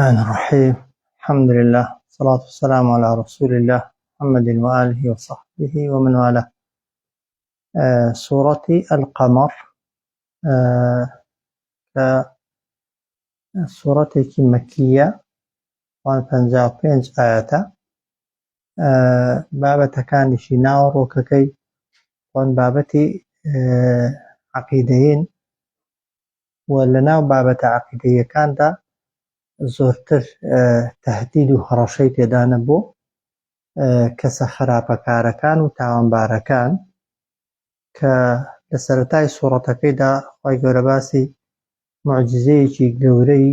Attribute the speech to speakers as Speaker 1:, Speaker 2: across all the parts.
Speaker 1: الرحمن الرحيم. الحمد لله والصلاة والسلام على رسول الله محمد وآله وصحبه ومن والاه. سورة القمر سورة مكية و55 آية. بابەتە کانیشی ناوە ڕۆکەکەی وان بابەتی عەقیدەیین و لە ناو بابەتە عەقیدەییەکاندا زۆرتر تەهدید و هەڕەشەی تێدا نەبوو کەسە خراپەکارەکان و تاوانبارەکان کە لە سەرەتای سوورەتەکەیدا خوای گەورە باسی موعجزەیەکی گەورەی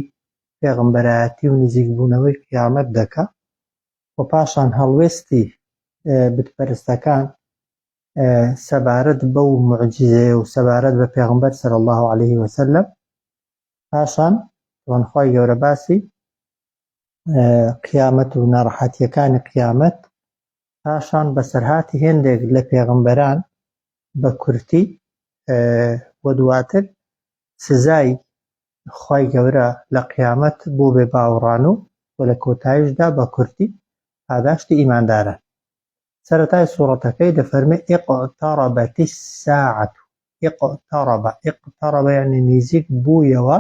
Speaker 1: پێغەمبەرایەتی و نزیکبوونەوەی قیامەت دەکا و پاشان هەڵوێستی بتپەرستەکان سەبارەت بەو موعجزەیە و سەبارەت بە پێغەمبەر صلی الله عليه وسلم. پاشان خوای گەورە باسی قیامەت و ناڕەحەتیەکانی قیامەت، پاشان بەسەرهاتی هێندێک لە پێغەمبەران بە کورتی و دواتر سزای خوای گەورە لە قیامەت بۆ بێ باوەڕان و لە کۆتاییشدا بە کورتی پاداشتی ئیمانداران. سەرەتای سوورەتەکەی دەفەرمێ اقتربت الساعة. اقترب یعنی نزیک بوویەوە،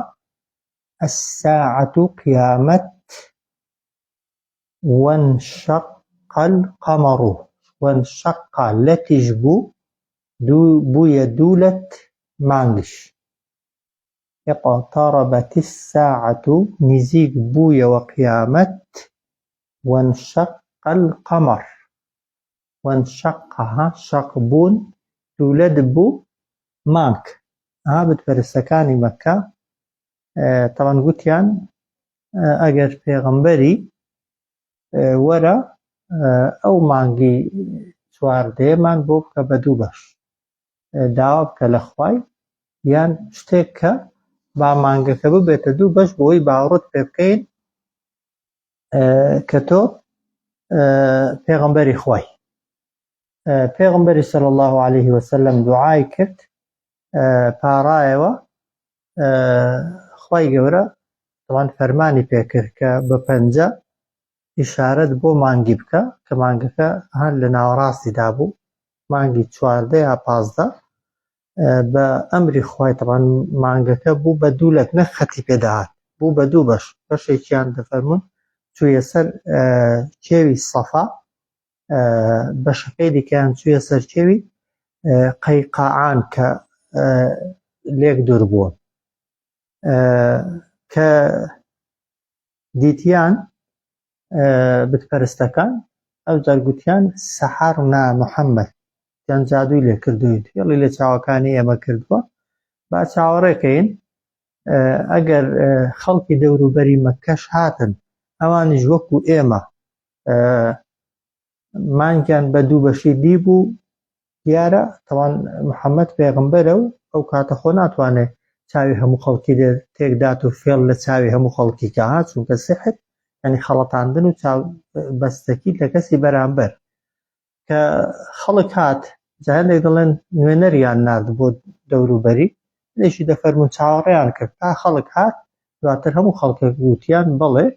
Speaker 1: الساعة قیامەت، وانشق القمر، وانشق لەتیش بوو، بوویە دوولەت مانگش. اقتربت الساعة نزیک بوویەوە قیامەت، وانشق القمر، وانشقها شق بوون، دوولەت بوو مانگ. بتپەرستەکانی مەککە تەڵەن گوتیان ئەگەر پێغەمبەری وەرە ئەو مانگی چواردەیەمان بۆ بکە بە دوو بەش، داوا بکە لە خوای یان شتێک کە با مانگەکە ببێتە دوو بەش بۆی باوەڕت پێ بکەین کە تۆ پێغەمبەری خوای. پێغەمبەری صلی الله عليه وسلم دوعای کرد، پاڕایەوە، خوای گەورە تەوان فەرمانی پێکرد کە بە پەنجە ئیشارەت بۆ مانگی بکە کە مانگەکە هەر لە ناوەڕاستیدا بوو، مانگی چواردە یا پازدە. بە ئەمری خوای تەوان مانگەکە بوو بە دوولەت، نەک خەتی پێداهات، بوو بە دوو بەش. بەشێکیان دەفەرمون چوویە سەر کێوی سەفا، بەشەکەی دیکەیان چوویە سەر کێوی قەیقاعان کە لێک دوور بووە، کە دیتیان بتپەرستەکان ئەوجار گوتیان سەحەرنا موحەممەد، یان جادووی لێ کردووین، هێڵی لە چاوەکانی ئێمە کردووە. با چاوەڕێکەین ئەگەر خەڵکی دەوروبەری مەککەش هاتن ئەوانیش وەکو ئێمە مانگیان بە دوو بەشی دیبوو، دیارە تەوان موحەممەد پێغەمبەرە و ئەو کاتە خۆ ناتوانێت چاوی هەموو خەڵکی تێکدات و فێڵ لە چاوی هەموو خەڵکی کە هات، چونکە سحر یعنی خەڵەتاندن و چاو بەستەکی لە کەسی بەرامبەر. کە خەڵک هات جا هەندێک دەڵێن نوێنەریان نارد بۆ دەوروبەری، لێشی دەفەرمون چاوەڕێیان کرد تا خەڵک هات، دواتر هەموو خەڵکە گوتیان بەڵێ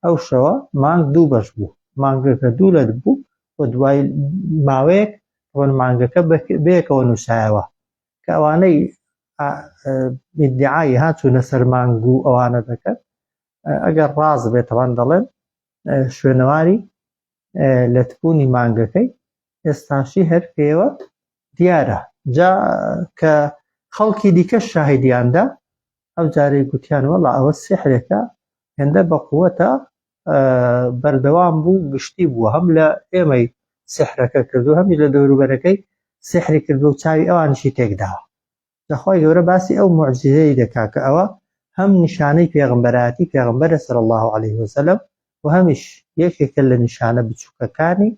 Speaker 1: ئەو شەوە مانگ دوو بەش بوو، مانگەکە دوولەت بوو و دوای ماوەیەک مانگەکە بەیەکەوە نووسایەوە. کە ئەوانەی ئیدعای هاتوونە سەر مانگ و ئەوانە دەکەن، ئەگەر ڕاست بێت تەوان دەڵێن شوێنەواری لەتبوونی مانگەکەی ئێستاشی هەر پێوە دیارە. جا کە خەڵکی دیکە شاهیدیاندا، ئەو جارەی گوتیان وەڵا ئەوە سحرێکە، هێندە بە قووەتە، بەردەوام بوو، گشتی بووە، هەم لە ئێمەی سحرەکە کردو، هەمی لە دەوروبەرەکەی سحری کردو و چاوی ئەوانشی تێکداوە. خوای گەورە باسی ئەو موعجزەیەی دەکا کە ئەوە هەم نیشانەی پێغەمبەرایەتی پێغەمبەرە صلی الله عليه وسلم و هەمیش یەکێکە لە نیشانە بچووکەکانی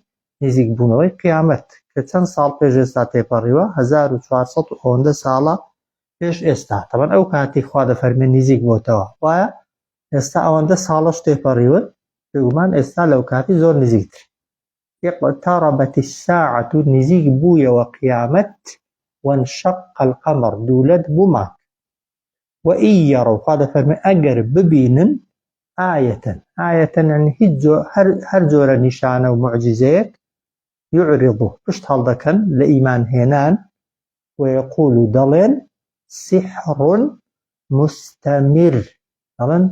Speaker 1: نزیکبوونەوەی قیامەت کە چەند ساڵ پێش ئێستا تێپەڕیوە، 1400 ساڵە پێش ئێستا. تەمەن ئەو کاتی خوا دەفەرمێ نزیک بۆتەوە، وایە ئێستا ئەوەندە ساڵەش تێپەڕیون، بێگومان ئێستا لەو کاتی زۆر نزیکتر. اقتربت الساعة نزیک بوویەوە قیامەت، وانشق القمر دوولەت بوو مانگ. وئن یەڕەو، خوا دەفەرمێ ئەگەر ببینن ئایەتەن يعني هەر جۆرە نیشانە و معجزەیەک يعرض پشت هەڵدەکەن لە ئیمان هێنان ويقول دەڵێن سحر مستمر دەڵێن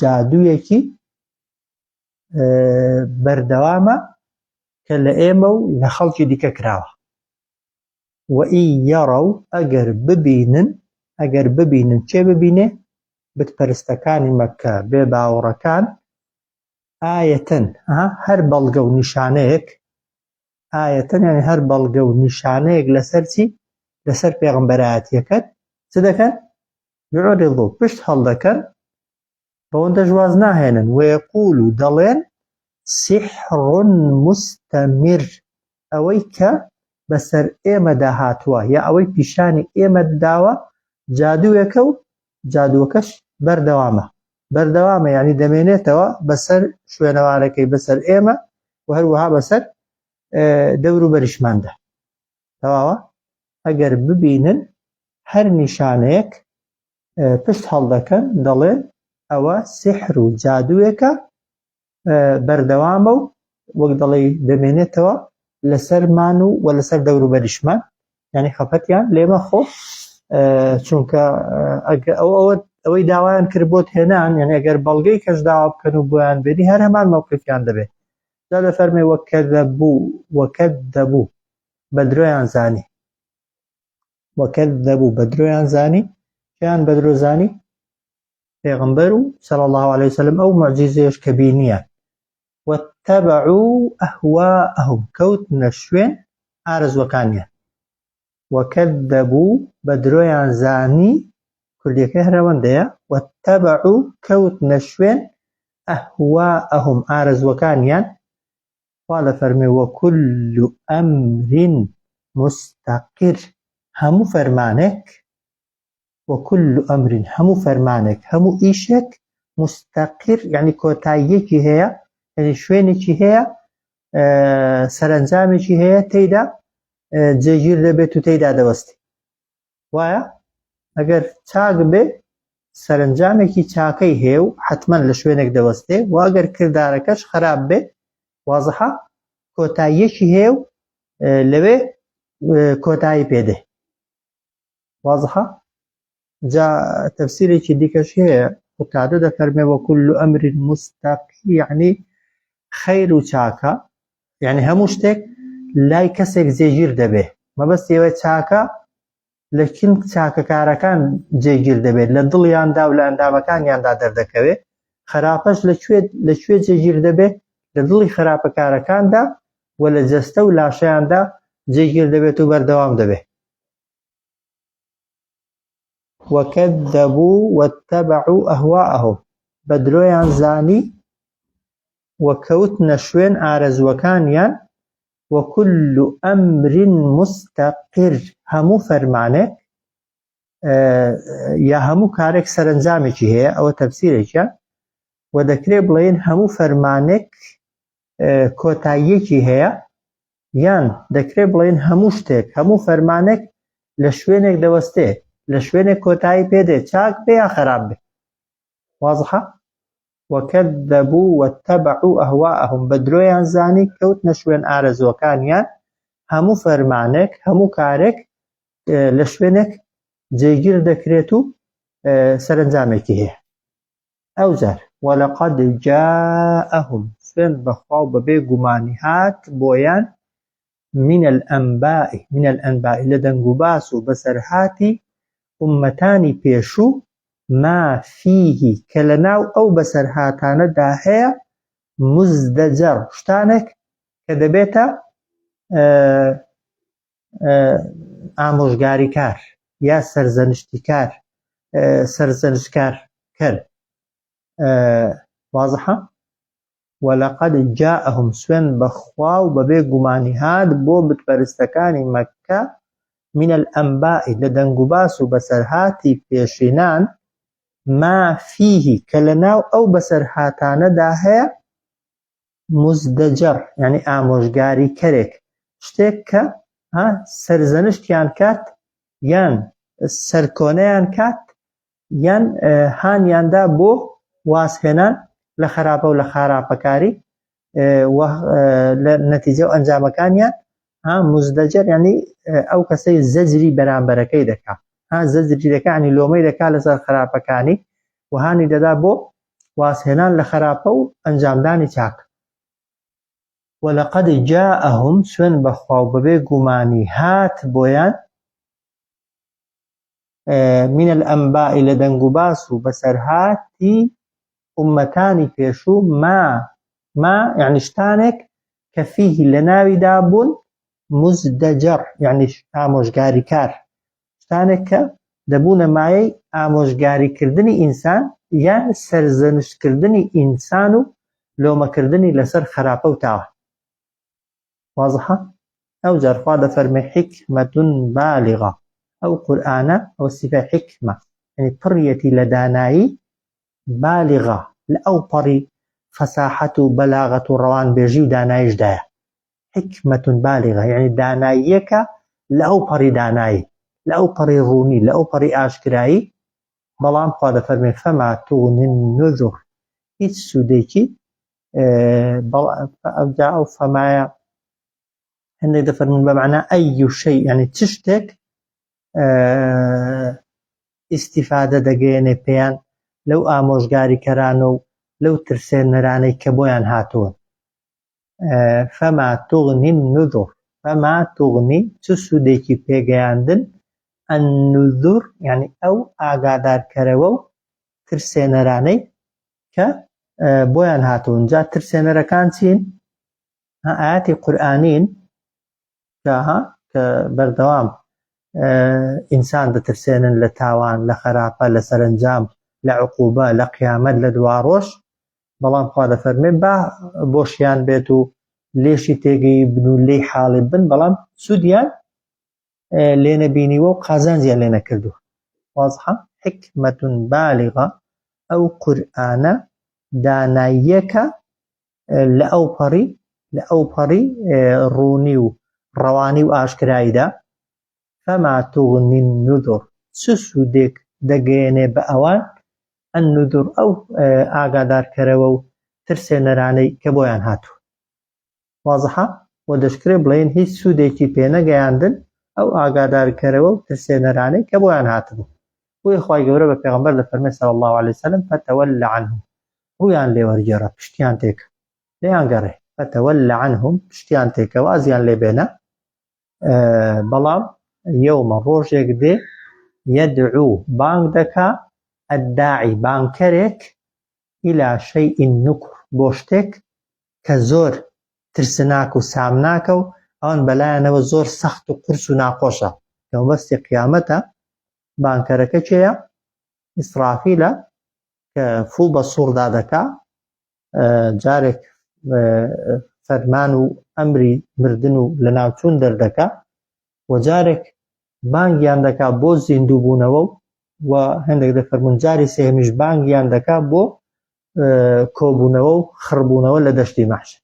Speaker 1: جادوویەکی بەردەوامە کە لە ئێمە و لە خەڵکی دیکە کراوە وئین یەڕەو ئەگەر ببینن چێ ببینێ بتپەرستەکانی مەککە بێ باوەڕەکان ئایەتەن هەر بەڵگە و نیشانەیەک ئایەتەن یعنی هەر بەڵگە و نیشانەیەک لەسەر چی لەسەر پێغەمبەرایەتیەکەت چ دەکەن يعرض پشت هەڵدەکەن بەوەندە واز ناهێنن ويقول دەڵێن سحر مستمر ئەوەی کە بەسەر ئێمەدا هاتووە یا ئەوەی پیشانی ئێمە داوە جادوویەکە و جادووەکەش بەردەوامە یعنی دەمێنێتەوە بەسەر شوێنەوارەکەی بەسەر ئێمە و هەروەها بەسەر دەور و بەریشماندا تەواوە ئەگەر ببینن هەر نیشانەیەک پشت هەڵدەکەن دەڵێن ئەوە سحر و جادوویەکە بەردەوامە و وەک دەڵێ دەمێنێتەوە لەسەرمان و لەسەر دەور و بەریشمان یعنی خەفەتیان لێمە خۆ چونکە ئەوەی داوایان کرد بۆت هێنان یعنی ئەگەر بەڵگەی کەش داوا بکەن و بۆیان بێنی هەر هەمان موقفیان دەبێت جا دەفەرمێ وەکەذەبوو بە درۆیان زانی کێیان بە درۆ زانی پێغەمبەر و صلی الله عليه وسلم ئەو معجزەیەش کە بینیان واتبعوا ئەهواءهم کەوتنە شوێن ئارەزوەکانیان وەکەذەبوو بە درۆیان زانی کوردیەکەی هەرەوەندەیە واتبعوا کەوتنە شوێن ئەهواءهم ئارەزوەکانیان خوا لەفەرمێ وەکوڵ ئەمر مستەقر هەموو فەرمانێک وكل أمر همو فرمانك همو إيشك مستقر يعني كوتايكي هي يعني شوينكي هي سرنجامكي هي تيدا جيجير دەبێت و تيدا دەوەستی وایە ئەگەر چاک بێ سەرنجامێکی چاکەی هەیە و حتمەن لە شوێنێک دەوەستێ و ئەگەر کردارەکەش خراپ بێ وازەحە کۆتاییەکی هەیە و لەوێ کۆتایی پێدێ وازەحە جا تفسیرێکی دیکەش هەیە قوتادە دەفەرمێ وەکوڵ ئەمر مستەقر یعنی خەیر و چاکە یعنی هەموو شتێک لای کەسێک جێگیر دەبێ مەبەستی ئەوەی چاکە لە کین چاکەکارەکان جێگیر دەبێت لە دڵیاندا و لە ئەندامەکانیاندا دەردەکەوێت خراپەش لەکوێ جێگیر دەبێت لە دڵی خراپەکارەکاندا و لە جەستە و لاشەیاندا جێگیر دەبێت و بەردەوام دەبێت وكذبوا واتبعوا أهواءهم بدرويان زاني وكوتنا شوين آرزوكانيان وكل أمر مستقر همو فرمانك يا همو كارك سرنجامك هي أو تفسيرك وذكري بلين همو فرمانك كوتايك هي يان ذكري بلين همو شتك همو فرمانك لشوينك دوسته لشوێنێک کۆتایی پێدێ چاک بێ یا خراپ بێ وازحە وەکەذەبوو واتبعوا ئەهواءهم بە درۆیان زانی کەوتنە شوێن ئارەزوەکانیان هەموو فەرمانێک هەموو کارێک لە شوێنێک جێگیر دەکرێت و سەرنجامێکی هەیە ئەوجار وەلەقەد جاءهم سوێن بەخوا و بەبێ گومانی هات بۆیان من الأنباء لە دەنگ و باس و بەسەرهاتی ئومەتانی پێشوو ما فيه کە لەناو ئەو بەسەرهاتانەدا هەیە مزدەجەر شتانێک کە دەبێتە ئامۆژگاریکار یا سەرزەنشکار کرد وازەحە وەلەقەد جاءهم سوێن بەخوا و بەبێ گومانی هات بۆ بتپەرستەکانی مەککە من الأنباء لدنگ و باس و بەسەرهاتی پێشینان ما فيه کە لەناو ئەو بەسەرهاتانەدا هەیە مزدەجەر یعنی ئامۆژگاری کەرێک شتێک کە سەرزەنشتیان کات یان سەرکۆنەیان کات یان هانیاندا بۆ وازهێنان لە خراپە و لە خراپەکاری لە نەتیجە و ئەنجامەکانیان مزدەجەر یعنی ئەو کەسەی زەجری بەرامبەرەکەی دەکات زەجری دەکانی لۆمەی دەکات لەسەر خراپەکانی وهانی دەدا بۆ واسهێنان لە خراپە و ئەنجامدانی چاک وەلەقەد جاءهم سوێن بەخوا و بەبێ گومانی هات بۆیان من الأنباء لە دەنگ و باس و بەسەرهاتی ئومەتانی پێشوو ما یعنی شتانێک کە فیه لە ناویدا بوون مزدەجەر یعنی ئامۆژگاریکار شتانێک کە دەبوونە مایەی ئامۆژگاریکردنی ئینسان یان سەرزەنشتکردنی ئینسان و لۆمەکردنی لەسەر خراپە و تاوان واضحە ئەو جارخوا دەفەرمێ حیکمەتون بالغە ئەو قورئانە ئەو سیفە حیکمە یعنی پڕیەتی لە دانایی بالغە لە ئەو پەڕی فەساحەت و بەلاغەت و ڕەوانبێژی و داناییشدایە حیکمەتون بالغە یعنی داناییەکە لە ئەو پەڕی دانایی لە ئەو پەڕی ڕوونی لە ئەو پەڕی ئاشکرایی بەڵام خوا دەفەرمێ فەما تغنی النذر هیچ سوودێکی ئەو فەمایە هەندێک دەفەرمون بەمعنە ئەی شەی یعنی چ شتێک ئیستیفادە دەگەیەنێ پێیان لەو ئامۆژگاریکەرانە و لەو ترسێنەرانەی کە بۆیان هاتووە فەما تغنی النذر فەما تغنی چ سوودێکی پێگەیاندن النذر یعنی ئەو ئاگادارکەرەوە و ترسێنەرانەی کە بۆیان هاتوون جا ترسێنەرەکان چین ئاياتی قورئانین کە بەردەوام ئینسان دەترسێنن لە تاوان لە خراپە لە سەرنجام لە عقوبە لە قیامەت لە دواڕۆژ بەڵام خوا دەفەرمێ با بۆشیان بێت و لێشی تێگەی بن و لێی حاڵی بن بەڵام سوودیان لێ نەبینیوە و قازانجیان لێ نەکردووە واضحە حیکمەتون بالغە ئەو قورئانە داناییەکە لە ئەو پەڕی ڕوونی و ڕەوانی و ئاشکراییدا فەما تغنی النذر چ سوودێک دەگەیەنێ بە ئەوان النذر ئەو ئاگادارکەرەوە و ترسێنەرانەی کە بۆیان هاتووە واضحە و دەشکرێ بڵێن هیچ سوودێکی پێ نەگەیاندن ئەو ئاگادارکەرەوە و ترسێنەرانەی کە بۆیان هاتبوو بۆیە خوای گەورە بە پێغەمبەر دەفەرمێ صلی الله عليه وسلم فتول عنهم ڕوویان لێوەرگێڕە پشتیان تێکە لێیان گەڕێ فتول عنهم پشتیان تێکە وازیان لێ بێنە بەڵام یەومە ڕۆژێک دێ یەدعو بانگ دەکا الداعی بانگکەرێک إلى شيء نكر بۆ شتێک کە زۆر ترسناک و سامناکە و ئەوان بەلایەنەوە زۆر سەخت و قورس و ناخۆشە کە مەبەستی قیامەتە بانگکەرەکە کێیە ئیسرافیلە کە فوڵ بە سووردا دەکا جارێک فەرمان و ئەمری مردن و لە ناوچوون دەردەکا و جارێک بانگیان دەکا بۆ زیندوو بوونەوە و هەندێک دەفەرمون جاری سێمیش بانگیان دەکا بۆ کۆبوونەوە و خڕبوونەوە لە دەشتی مەحشەر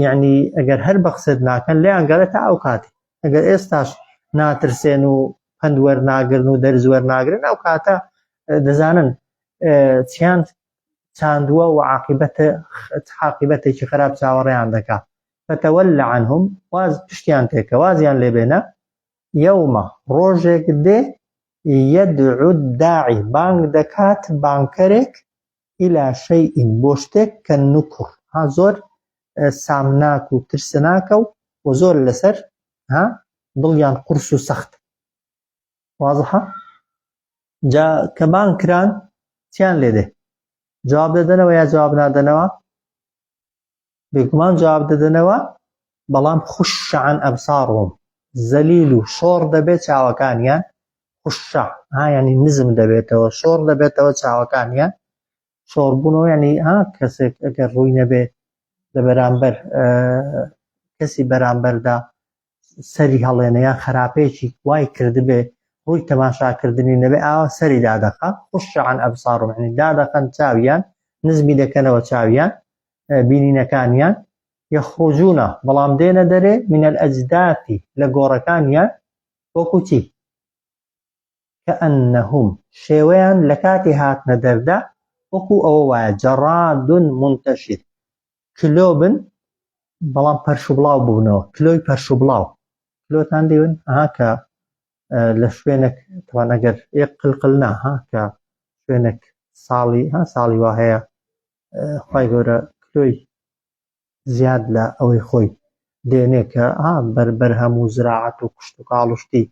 Speaker 1: یعنی ئەگەر هەر بەخسێت ناکەن لێیان گەڕێت تا ئەو کاتی ئەگەر ئێستاش ناترسێن و پند وەرناگرن و دەرز وەرناگرن ئەو کاتە دەزانن چیان چاندووە و عاقبەتێکی خراپ چاوەڕێیان دەکا فتول عنهم واز پشتیان تێکە وازیان لێبێنە یەومە ڕۆژێک دێ یەدعو الداعی بانگ دەکات بانگکەرێک إلى شيء بۆ شتێک کە نوکر زۆر سامناک و ترسناکە و زۆر لەسەر دڵیان قورس و سەخت واضحە جا کە بانگ کران چیان لێدێ جواب دەدەنەوە یا جواب نادەنەوە بێگومان جواب دەدەنەوە بەڵام خوش عن ئەبصارهم زەلیل و شۆڕ دەبێت چاوەکانیان خوشە یعنی نزم دەبێتەوە شۆڕ دەبێتەوە چاوەکانیان شۆڕبوونەوە یعنی کەسێک ئەگەر ڕووی نەبێت لە بەرامبەر کەسی بەرامبەردا سەری هەڵێنە یان خراپەیەکی وای کردبێ ڕووی تەماشاکردنی نەبێ ئاوا سەری دادەخا خوش عن ئەبصارهم یعنی دادەخەن چاویان نزمی دەکەنەوە چاویان بینینەکانیان یەخڕوجونە بەڵام دێنە دەرێ من الأجداثی لە گۆڕەکانیان وەکو چی کەئەنەهم شێوەیان لە کاتی هاتنە دەردا وەکو ئەوە وایە جەڕادون منتەشر کلۆ بن بەڵام پەرش و بڵاو بوونەوە کلۆی پەرش و بڵاو کلۆتان دێون کە لە شوێنێک توان ئەگەر یەک قلقل نا کە شوێنێک ساڵی وا هەیە خوای گەورە کلۆی زیاد لە ئەوەی خۆی دێنێ کە بەرهەم و زراعەت و کشت و کاڵ و شتی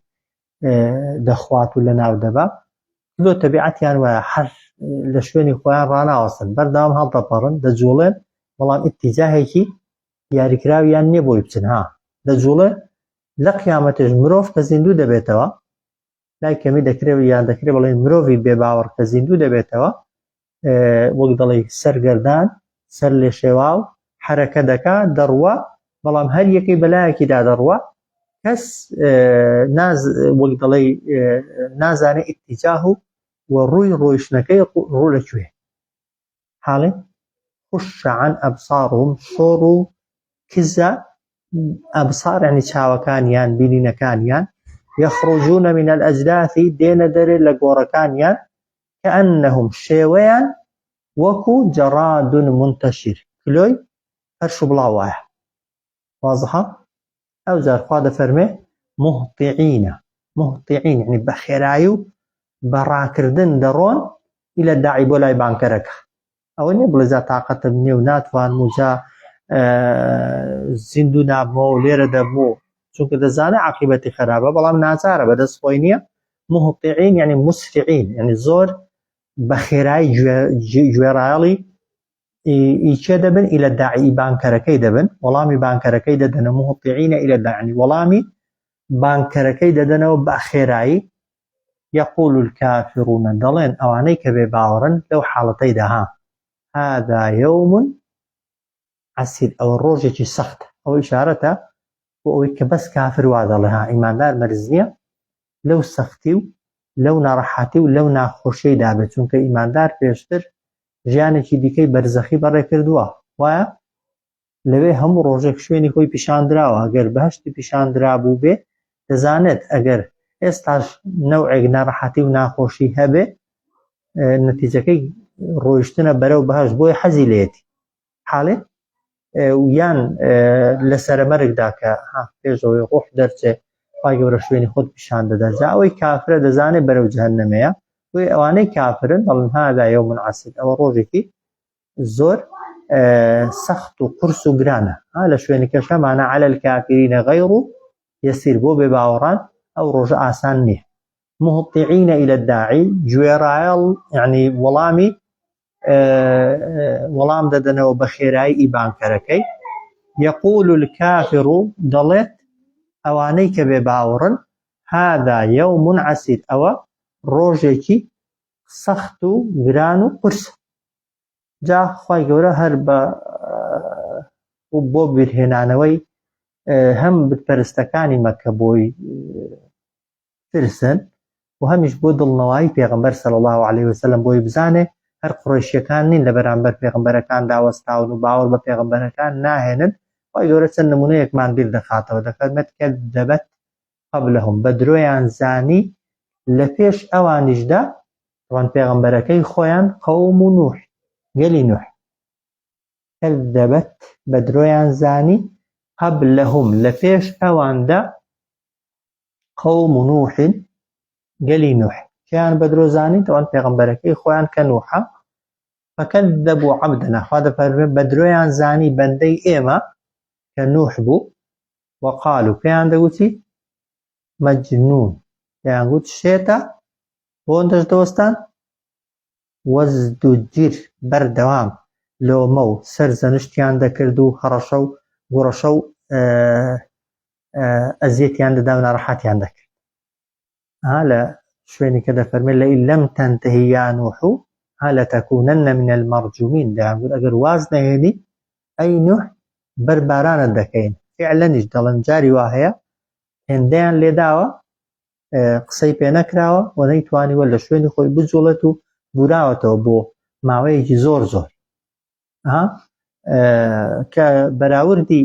Speaker 1: دەخوات و لە ناو دەبا کلۆ تەبیعەتیان وایە هەر لە شوێنی خۆیان ڕاناوەستن بەردەوام هەڵدەپەڕن دەجوڵێن بەڵام ئیتیجاهێکی دیاریکراویان نییە بۆی بچن دەجوڵێ لە قیامەتش مرۆڤ کە زیندوو دەبێتەوە لای کەمی دەکرێت یان دەکرێت بڵێن مرۆڤی بێباوەڕ کە زیندوو دەبێتەوە وەک دەڵێ سەرگەردان سەر لێ شێواو حرەکە دەکا دەڕوە بەڵام هەر یەکەی بەلایەکیدا دەڕوە کەس وەک دەڵێ نازانێت ئیتیجاه و ڕووی ڕۆیشتنەکەی ڕوو لەکوێ حاڵێ خش عن ئەبصارهم شۆڕ و کزە ئەبصار یعنی چاوەکانیان بینینەکانیان يخرجون من الأجداث دێنە دەرێ لە گۆڕەکانیان كأنهم شێوەیان وەکو جەڕاد منتەشر کلۆی پەرش و بڵاو وایە واضحە ئەو جار خوا دەفەرمێ مهطعین یعنی بە خێرایی و بەڕاکردن دەڕۆن إلى الداعی بۆ لای بانکەرەکە ئەوە نییە بڵێ جا تااقەتم نییە و ناتوانم و جا زیندوو نابمەوە و لێرە دەبمەوە چونکە دەزانێ عاقبەتی خراپە بەڵام ناچارە بەدەست خۆی نییە مهطعین یعنی مسرعین یعنی زۆر بە خێرایی گوێڕایەڵی ئیچێ دەبن إلى الداعی بانکەرەکەی دەبن وەڵامی بانکەرەکەی دەدەنە مهطعین إلى الداعی وەڵامی بانکەرەکەی دەدەنەوە بە خێرایی يقول الكافرون دەڵێن ئەوانەی کە بێ باوەڕن لەو حاڵەتەیدا هذا يوم عسير ئەوە ڕۆژێکی سەختە ئەوە ئیشارەتە بۆ ئەوەی کە بەس کافر وا دەڵێ ئیماندار مەرج نییە لەو سەختی و لەو ناڕەحەتی و لەو ناخۆشیەیدا بێت چونکە ئیماندار پێشتر ژیانێکی دیکەی بەرزەخی بەڕێ کردووە وایە لەوێ هەموو ڕۆژێک شوێنی خۆی پیشاندراوە ئەگەر بەهشتی پیشاندرا بوو بێ دەزانێت ئەگەر ئێستاش نەوعێک ناڕەحەتی و ناخۆشی هەبێ نەتیجەکەی ڕۆیشتنە بەرەو بەهشت بۆی حەزی لێتی حاڵێ یان لە سەرەمەرگدا کە پێشەوەی ڕۆح دەرچێ خوای گەورە شوێنی خۆت پیشان دەدا جا ئەوەی کافرە دەزانێت بەرەو جەهەنەمەیە بۆی ئەوانەی کافرن دەڵێن هذا يوم عسير ئەوە ڕۆژێکی زۆر سەخت و قورس و گرانە لە شوێنی کەشەمانە على الكافرين غير يسير بۆ بێ باوەڕان ئەو ڕۆژە ئاسان نییە مهطعين إلى الداعي گوێڕایەڵ یعنی وەڵام دەدەنەوە بە خێرایی ئیبانکەرەکەی يقول الكافر دەڵێت ئەوانەی کە بێ باوەڕن هذا يوم عسير ئەوە ڕۆژێکی سەخت و گران و قورس جا خوای گەورە هەر بۆ بیرهێنانەوەی هەم بتپەرستەکانی مەکە بۆی ترسن و هەمیش بۆ دڵنەوایی پێغەمبەر صلی الله عليه وسلم بۆی بزانێ هەر قڕیشیەکان نین لە بەرامبەر پێغەمبەرەکان داوەستاون و باوەڕ بە پێغەمبەرەکان ناهێنن خوای گەورە چەند نمونەیەکمان بیر دەخاتەوە دەفەرمێت کە دەبەت قبلهم بە درۆیان زانی لە پێش ئەوانیشدا وان پێغەمبەرەکەی خۆیان قەوم و نوح گەلی نوح كذبت بە درۆیان زانی قبلهم لە پێش ئەواندا قەوم و نوح گەلی نوح کیان بە درۆ زانی تەوان پێغەمبەرەکەی خۆیان کە نوحە فكذبوا عبدنا خوا دەفەرمێت بە درۆیان زانی بەندەی ئێمە کە نوح بوو وقالوا پێیان دەگوتی مەجنون پێیان گوت شێتە بۆ دەستدەوەستان وەزدوجر بەردەوام لۆمە و سەرزەنشتیان دەکرد و هەڕەشە و گوڕەشە و ئەزیەتیان دەدا و ناڕەحەتیان دەکرد لە شوێنی کە دەفەرمێت لئن لەم تەنتهی یا نوح لتەکونەن من المەرجومین دەیان گوت ئەگەر واز نەهێنی ئەی نوح بەربارانت دەکەین فعلەنیش دەڵێن جاری وا هەیە هێندەیان لێداوە قسەی پێ نەکراوە و نەیتوانیوە لە شوێنی خۆی بجوڵێت و بوراوەتەوە بۆ ماوەیەکی زۆر کە بەراوردی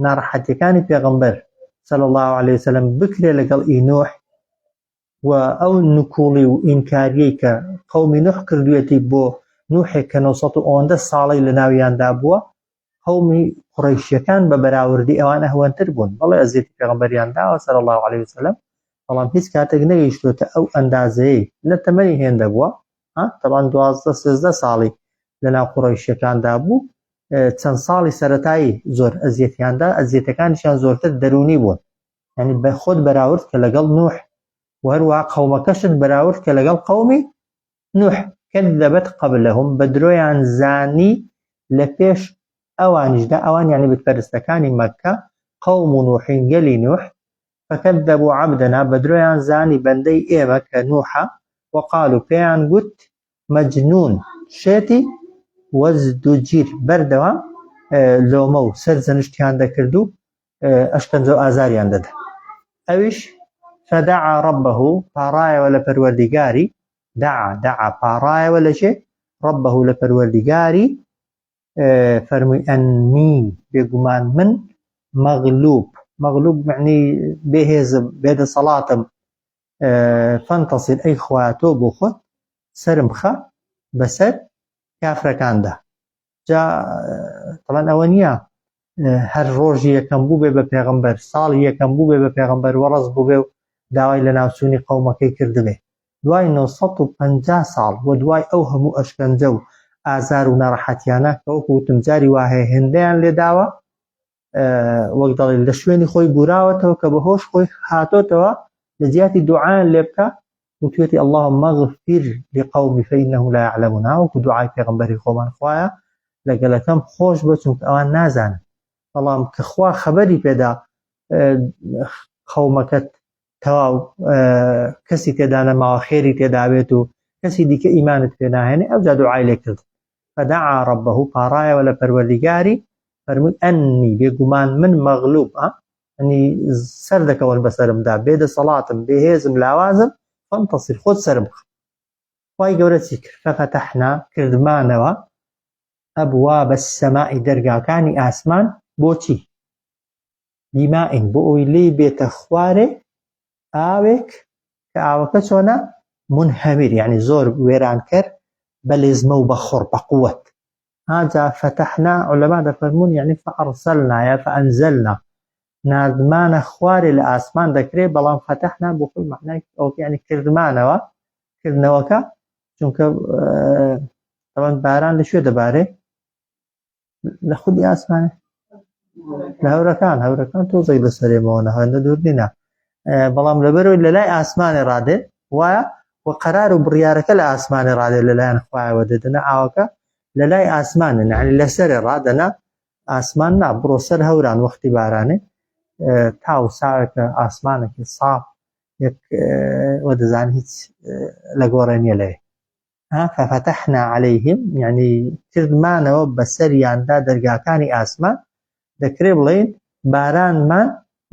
Speaker 1: ناڕەحەتیەکانی پێغەمبەر صلی الله عليه وسلم بکرێ لەگەڵ ئینوح و ئەو نکوڵی و ئینکاریەی کە قەومی نوح کردوێتی بۆ نوحێک کە 900 ساڵی لە ناویاندا بووە، قەومی قوڕەیشیەکان بە بەراوردی ئەوان ئەهوەنتر بوون. بەڵێ ئەزیەتی پێغەمبەریان داوە سەڵی الله عەلەیهی وسەلەم، بەڵام هیچ کاتێک نەگەیشتووەتە ئەو ئەندازەیەی لە تەمەنی هێندە بووە، تەبەن 12-13 ساڵی لەناو قوڕەیشیەکاندا بوو. چەند ساڵی سەرەتایی زۆر ئەزیەتیاندا، ئەزیەتەکانیشیان زۆرتر دەرونی بوون، یعنی بە خۆت بەراورد کە لەگەڵ نوح و هەروەها قەومەکەشت بەراورد کە لەگەڵ قەومی نوح کەذەبەت قەبلەهم، بە درۆیان زانی لە پێش ئەوانیشدا، ئەوان یعنی بتپەرستەکانی مەککە، قەوم و نوحین گەلی نوح، فەکەذەبوا عەبدەنا، بە درۆیان زانی بەندەی ئێمە کە نوحە، وەقالوا پێیان گوت مەجنون، شێتی، وەزدوجیر، بەردەوام لۆمە و سەرجەنشتیان دەکرد و ئەشکەنجە و ئازاریان دەدا. ئەویش فەدەعا ڕەبەه، پاڕایەوە لە پەروەردیگاری، دەعا پاڕایەوە لە چێ؟ ڕەبەه، لە پەروەردیگاری، فەرمووی ئەننی، بێگومان من مەغلوب معنی بێهێزم، بێدەسەڵاتم، فەنتەصیر، ئەی خوایە تۆ بۆ خۆت سەرم خە بەسەر کافرەکاندا. جا طبعاً ئەوە نییە هەر ڕۆژی یەکەم بوو بێ بە پێغەمبەر، ساڵی یەکەم بوو بێ بە پێغەمبەر وەڕەس بوو بێ و داوای لە ناوچوونی قەومەکەی کردبێ. دوای 950 ساڵ و دوای ئەو هەموو ئەشکەنجە و ئازار و ناڕەحەتیانە کە وەکو وتم جاری وهەیە هێندەیان لێداوە، وەک دەڵێن لە شوێنی خۆی بوراوەتەوە کە بەهۆش خۆی هاتۆتەوە، لە جیاتی دوعایان لێ بکە وتوێتی اللهم اغفر لقومی فإنهم لا يعلمون، وەکو دوعای پێغەمبەری خۆمان، خوایە لەگەلەکەم خۆش بە چونکە ئەوان نازانن. بەڵام کە خوا خەبەری پێدا قەومەکەت تەواو کەسی تێدا نەماوە خێری تێدا بێت و کەسی دیکە ئیمانت پێ ناهێنێ، ئەوجا دوعای لێ کرد. فەدەعا ڕەبەه، پاڕایەوە لە پەروەردیگاری، فەرمووی ئەننی، بێگومان من مەغلوب، ئەنی سەر دەکەون بەسەرمدا، بێدەسەڵاتم، بێهێزم، لاوازم، فەنتەصیر، خۆت سەرم خە. خوای گەورە چی کرد؟ فەفەتەحنا، کردمانەوە، ئەبوابە السەمائی، دەرگاکانی ئاسمان، بۆچی؟ بیمائین، بۆ ئەوی لێی بێتە خوارێ ئاوێک کە ئاوەکە چۆنە؟ منهەمیر، یعنی زۆر وێرانکەر، بە لێزمە و بە خوڕ، بە قووەت. جا فەتەحنا، عولەما دەفەرمون یعنی فەئەرسەلنا یا فەئەنزەلنا، ناردمانە خوارێ لە ئاسمان دەکرێت، بەڵام فەتەحنا بۆ خۆی معنای ئەوە یعنی کردمانەوە، کردنەوەکە چونکە طبعاً باران لەکوێ دەبارێ؟ لە خودی ئاسمانێ، لە هەورەکان تۆزەی بەسەرێمەوە هەندە دوور نینە، بەڵام لەبەرەوەی لە لای ئاسمانێ ڕادێ وایە و قەرار و بڕیارەکە لە ئاسمانێ ڕادێ، لەلایەن خوایەوە دەدەنە ئاوەکە لە لای ئاسمانە، یعنی لەسەرێ ڕادەنە ئاسمان نا، بڕۆ سەر هەوران وەختی بارانێ تاو ساوێکە ئاسمانێکی ساف وە دەزان هیچ لە گۆڕێ نییە لێ. فەفەتەحنا عەلەیهم، یعنی کردمانەوە بەسەریاندا دەرگاکانی ئاسمان، دەکرێ بڵێن بارانمان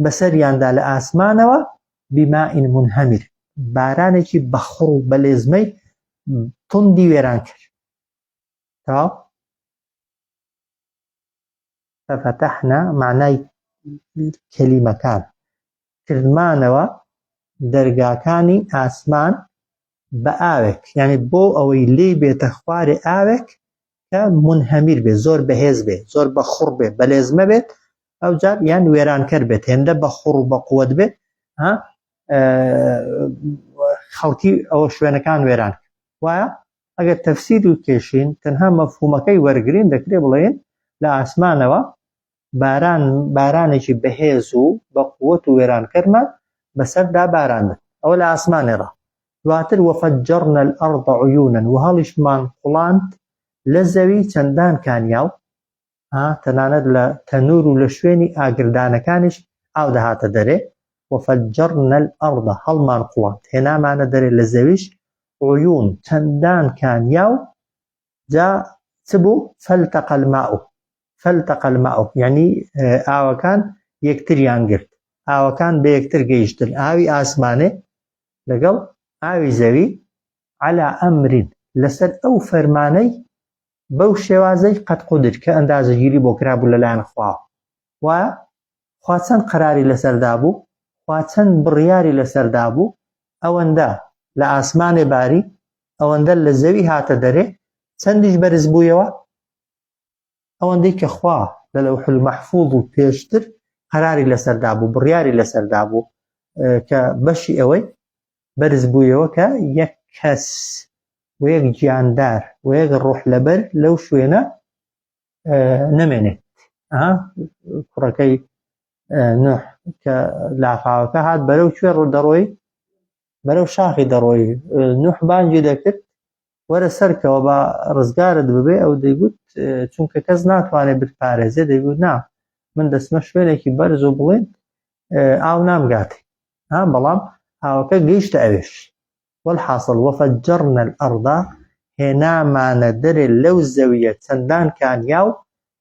Speaker 1: بەسەریاندا لە ئاسمانەوە، بیمائین منهەمیر، بارانێکی بەخڕ و بە لێزمەی توندی وێران کرد. تاو فەفەتەحنا معنای کەلیمەکان، کردمانەوە دەرگاکانی ئاسمان بە ئاوێک، یعنی بۆ ئەوەی لێی بێتە خوارێ ئاوێک کە منهەمیر بێت، زۆر بەهێز بێت، زۆر بە خوڕ بێت، بە لێزمە بێت، ئەو جار یان وێرانکەر بێت، هێندە بە خوڕ و بە قووەت بێت، خەڵکی ئەوە شوێنەکان وێران کرد. وایە ئەگەر تەفسیر و کێشین تەنها مەفهومەکەی وەرگرین، دەکرێ بڵێن لە ئاسمانەوە بارانێکی بەهێز و بە قووەت و وێرانکەرمان بەسەردا باراندن، ئەوە لە ئاسمانێڕا. دواتر وەفەجەرنە الئەڕض عویونا، و هەڵیشمان قوڵاند لە زەوی چەندان کانیاو، تەنانەت لە تەنور و لە شوێنی ئاگردانەکانیش ئاو دەهاتە دەرێ. وەفەجەرنە الئەڕض، هەڵمان قوڵاند، هێنامانە دەرێ لە زەویش، عویون، چەندان کانیاو. جا چ بوو؟ فەلتەقە الماء، یعنی ئاوەکان یەکتریان گرت، ئاوەکان بە یەکتر گەیشتن، ئاوی ئاسمانێ لەگەڵ ئاوی زەوی، عەلا ئەمرین، لەسەر ئەو فەرمانەی بەو شێوازەی قەد قودر کە ئەندازەگیری بۆ کرابوو لەلایەن خواوە. وایە خوا چەند قەراری لەسەردا بوو، خوا چەند بڕیاری لەسەردا بوو، ئەوەندە لە ئاسمانێ باری، ئەوەندە لە زەوی هاتە دەرێ، چەندیش بەرز بوویەوە، ئەوەندەی کە خوا لە لەوح المەحفوظ و پێشتر قەراری لەسەردا بوو، بڕیاری لەسەردا بوو کە بەشی ئەوەی بەرز بوویەوە کە یەک کەس و یەک گیاندار و یەک ڕوح لەبەر لەو شوێنە نەمێنێت. کوڕەکەی نوح کە لافاوەکە هات بەرەو کوێ ڕوودەڕۆی، بەرەو شاخی دەڕۆی، نوح بانگی دەکرد وەرە سەرکەوە بە ڕزگارت ببێ، ئەو دەیگوت چونکە کەس ناتوانێت بپارێزێ، دەیگوت نا من دەسمە شوێنێکی بەرز و بڵێن ئاو نامگاتی، بەڵام ئاوەکە گەیشتە ئەوێش. والحاصل وفجرنا الأرض هێنامانە دەرێ لەو زەویە چەندان کانیاو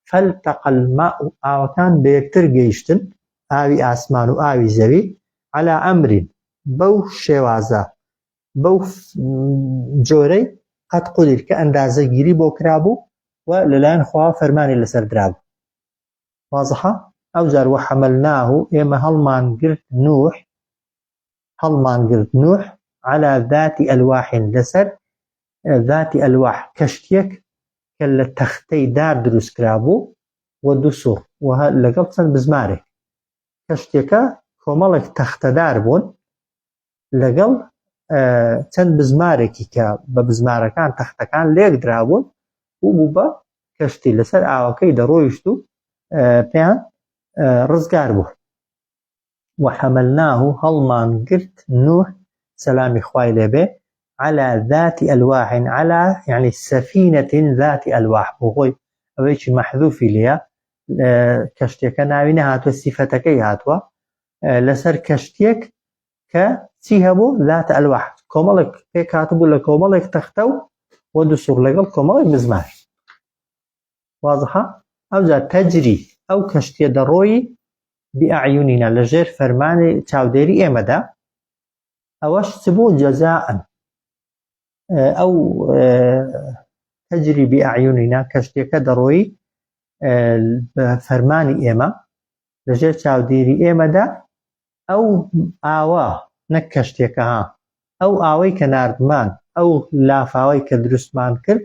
Speaker 1: فالتقى الماء ئاوەکان بە یەکتر گەیشتن، ئاوی ئاسمان و ئاوی زەوی على ئەمر بەو شێوازە بەو جۆرەی قەد قودر کە ئەندازەگیری بۆ کرابوو و لەلایەن خوا فەرمانی لەسەر درابوو. واضحە؟ ئەوجار وحەمەلناه ئێمە هەڵمان گرت نوح على ذات ألواح لەسەر ذاتی ئەلواح کەشتێک کە لە تەختەی دار دروست کرابوو و دووسوڕ و لەگەڵ چەند بزمارێک. کەشتێکە کۆمەڵێک تەختەدار بوون لەگەڵ چەند بزمارێکی کە بە بزمارەکان تەختەکان لێک درابوون و بوو بە کەشتی لەسەر ئاوەکەی دەڕۆیشت و پێیان ڕزگار بوو. وحەمەلناه هەڵمان گرت نوح سەلامی خوای لێبێ على ذات ألواح على يعني سفينة ذات ألواح بۆخۆی ئەوەیکی مەحذوفی لێە کەشتێکە ناوی نەهاتوە سیفەتەکەی هاتووە لەسەر کەشتێک کە چی هەبوو ذات ئەلواح کۆمەڵێک پێک هاتبوو لە کۆمەڵێک تەختە و دووسوڕ لەگەڵ کۆمەڵێک بزمار. واضحە؟ ئەوجا تەجری ئەو کەشتێ دەڕۆی بأعیوننا لەژێر فەرمانی چاودێری ئێمەدا. ئەوەش چ بوو جەزاءن ئەو تەجری بأعیوننا کەشتێکە دەڕۆی بە فەرمانی ئێمە لەژێر چاودێری ئێمەدا. ئەو ئاوە نەک کەشتێکە ئەو ئاوەی کە ناردمان ئەو لافاوەی کە دروستمان کرد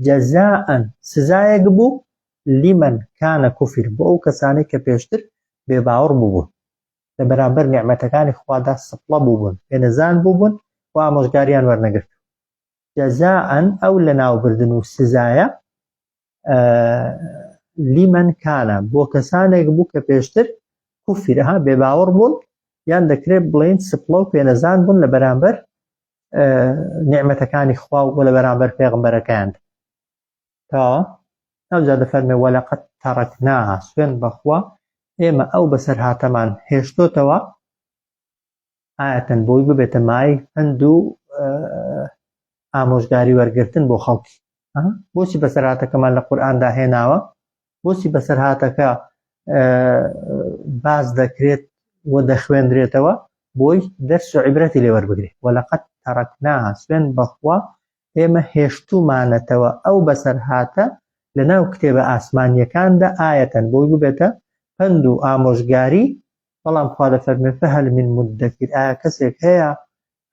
Speaker 1: جەزاءن سزایەک بوو لیمەن کانە کوفر بۆ ئەو کەسانەی کە پێشتر بێباوەڕ بووبوون لە بەرامبەر نیعمەتەکانی خوادا سپڵە بووبوون پێنەزان بووبوون و ئامۆژگاریان وەرنەگرت. جەزاءن ئەو لە ناوبردن و سزایە لیمەن کانە بۆ کەسانێک بوو کە پێشتر کوفرها بێباوەڕ بوون یان دەکرێت بڵێن سپڵە و پێنەزان بوون لە بەرامبەر نیعمەتەکانی خوا و لە بەرامبەر پێغەمبەرەکان. تا ئەوجا دەفەرمێ وەلەقەد تەڕەکناها سوێن بەخوا ئێمە ئەو بەسەر هاتەمان هێشتۆتەوە ئایەتەن بۆی ببێتە مای هەند و ئامۆژگاری وەرگرتن بۆ خەڵکی. بۆچی بەسەرهاتەکەمان لە قورئاندا هێناوە؟ بۆچی بەسەرهاتەکە باز دەکرێت و دەخوێندرێتەوە؟ بۆی دەرس و عیبرەتی لێ وەربگرێت. وەلەقەد تەڕەکناها سوێن بەخوا ئێمە هێشتومانەتەوە ئەو بەسەرهاتە لە ناو کتێبە ئاسمانیەکاندا ئایەتەن بۆی ببێتە پند و ئامۆژگاری. بەڵام خوا دەفەرمێ فەهەل من مدەکر ئایا کەسێک هەیە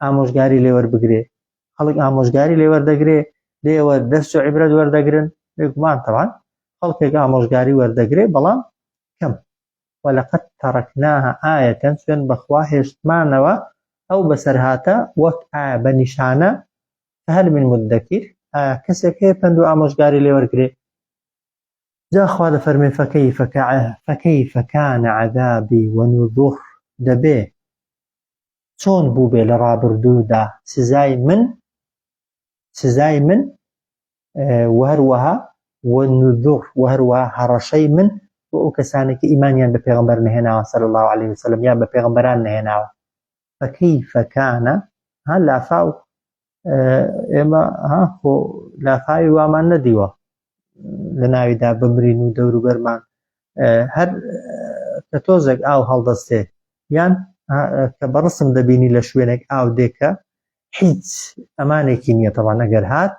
Speaker 1: ئامۆژگاری لێ وەربگرێ؟ خەڵک ئامۆژگاری لێ وەردەگرێ لێوە دەست و عیبرەت وەردەگرن؟ بێگومان تەوان خەڵکێک ئامۆژگاری وەردەگرێ بەڵام کەم. وەلەقەد تەڕەکناها ئایەتەن سوێن بەخوا هێشتمانەوە ئەو بەسەرهاتە وەک ئایا بە نیشانە فەهەل من مدەکر ئایا کەسێک هەیە پند و ئامۆژگاری لێ وەرگرێ؟ جا خوا دەفەرمێ فەکەیفە کانە عەذابی وەنوذوڕ دەبێ چۆن بوو بێ لە ڕابردوودا سزای من وهروەها وەنوذوڕ وهروەها هەڕەشەی من بۆ ئەو کەسانێکی ئیمانیان بە پێغەمبەر نەهێناوە صلی الله عليه وسلم یان بە پێغەمبەران نەهێناوە. فەکەیفە کانە لافاو ئێمە خۆ لافاوی وامان نەدیوە لە ناویدا بمرین و دەوروبەرمان هەر کە تۆزێک ئاو هەڵدەستێ یان کە بەڕسم دەبینی لە شوێنێک ئاو دێکە هیچ ئەمانێکی نییە. تەڵان ئەگەر هات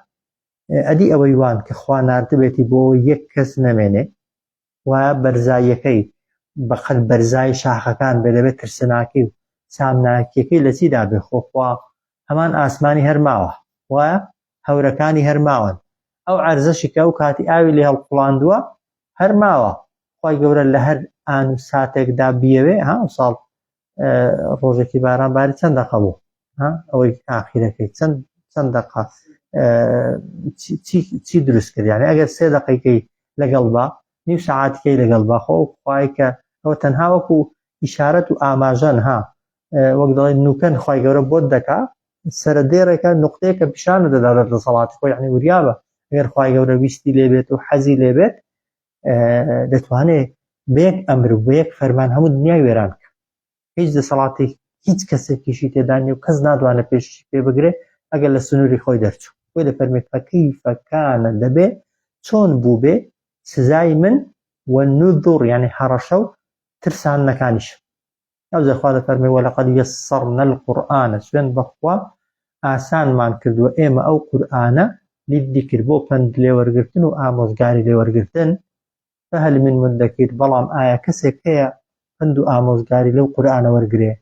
Speaker 1: ئەدی ئەوەی وان کە خوا ناردبێتی بۆ یەک کەس نەمێنێ و بەرزاییەکەی بەقەد بەرزای شاخەکان بێ دەبێت ترسناکی و سامناکیەکەی لە چیدا بێ خۆخوا هەمان ئاسمانی هەرماوە وایە هەورەکانی هەرماون ئەو عەرزەشی کە ئەو کاتی ئاوی لێ هەڵقوڵاندووە هەرماوە خی گەورە لە هەر ئان و ساتێکدا بیەوێ ساڵ ڕۆژێکی باران باری چەند دەقە بوو ئەوەی ئاخیرەکەی چەند دەقە چی دروست کرد یعنی ئەگەر 3 دقیقەی لەگەڵ بە نیو سەعاتەکەی لەگەڵ بە خۆ خوای کە ئەوە تەنها وەکو ئیشارەت و ئاماژەن وەک دەڵێن نوکەن خی گەورە بۆت دەکا سەرەدێڕێکە نقطەیەکە پیشانە دەدا لە دەسەڵاتی خۆی یعنی وریابە ئەگەر خی گەورە ویستی لێبێت و حەزی لێبێت دەتوانێت بەیەک ئەمر و بەیەک فەرمان هەموو دنیای وێران بکە هیچ دەسەڵاتی هیچ کەسێکیشی تێدا نیە و کەس ناتوانێت پێشی پێ بگرێت ئەگەر لە سنووری خۆی دەرچوو بۆی لە فەرمێت فەکەیفەکانە دەبێ چۆن بوو بێ سزای من وەنوذوڕ یعنی هەڕەشە و ترسانەکانیش ئەو زەخوا دەفەرمێ وەلەقەد یەسەڕنا القورئانە سوێن بەخوا ئاسانمان کردووە ئێمە ئەو قورئانە لیدیکر بۆ پند لێوەرگرتن و ئامۆژگاری لێوەرگرتن فهل من مدەکر بەڵام ئایا کەسێک هەیە پند و ئامۆژگاری لەو قورئانە وەرگرێ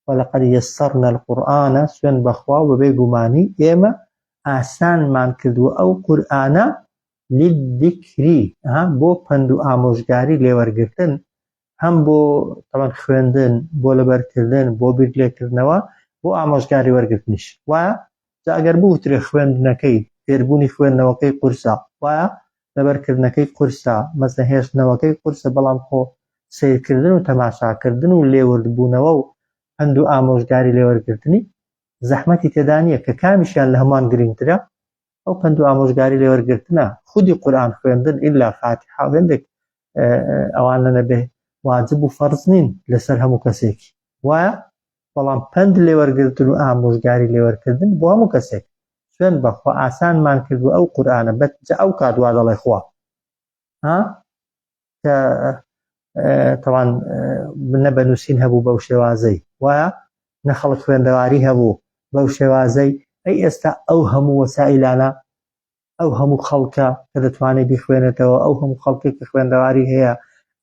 Speaker 1: وەلەقەد یەسەڕنا القورئانە سوێن بەخوا بەبێ گومانی ئێمە ئاسانمان کردووە ئەو قورئانە لیدیکری بۆ پند و ئامۆژگاری لێوەرگرتن هەم بۆ تەمان خوێندن بۆ لەبەرکردن بۆ بیر لێکردنەوە بۆ ئامۆژگاری وەرگرتنیش وایە جا ئەگەر بوترێ خوێندنەکەی فێربوونی خوێندنەوەکەی قورسە وایە لەبەرکردنەکەی قورسە مەزەهێشتنەوەکەی قورسە بەڵام خۆ سیرکردن و تەماشاکردن و لێوەربوونەوە و پند و ئامۆژگاری لێوەرگرتنی زەحمەتی تێدا نییە کە کامیشیان لە هەمان گرنگترە ئەو پند و ئامۆژگاری لێوەرگرتنە خودی قورئان خوێندن ئیلا فاتحە هێندێک ئەوان لەنەبێ واجب و فەرز نین لەسەر هەموو کەسێکی وایە بەڵام پند لێوەرگرتن و ئامۆژگاری لێوەرکردن بۆ هەموو کەسێک سوێن بەخوا ئاسانمان کردو ئەو قورئانە بەجە ئەو کاتوا دەڵێ خوا کە تەوان نەبەنووسین هەبوو بەو شێوازەی وایە نەخەڵک خوێندەواری هەبوو بەو شێوازەی ئەی ئێستا ئەو هەموو وەسائلانە ئەو هەموو خەڵکە کە دەتوانێت بیخوێنێتەوە ئەو هەموو خەڵکی کە خوێندەواری هەیە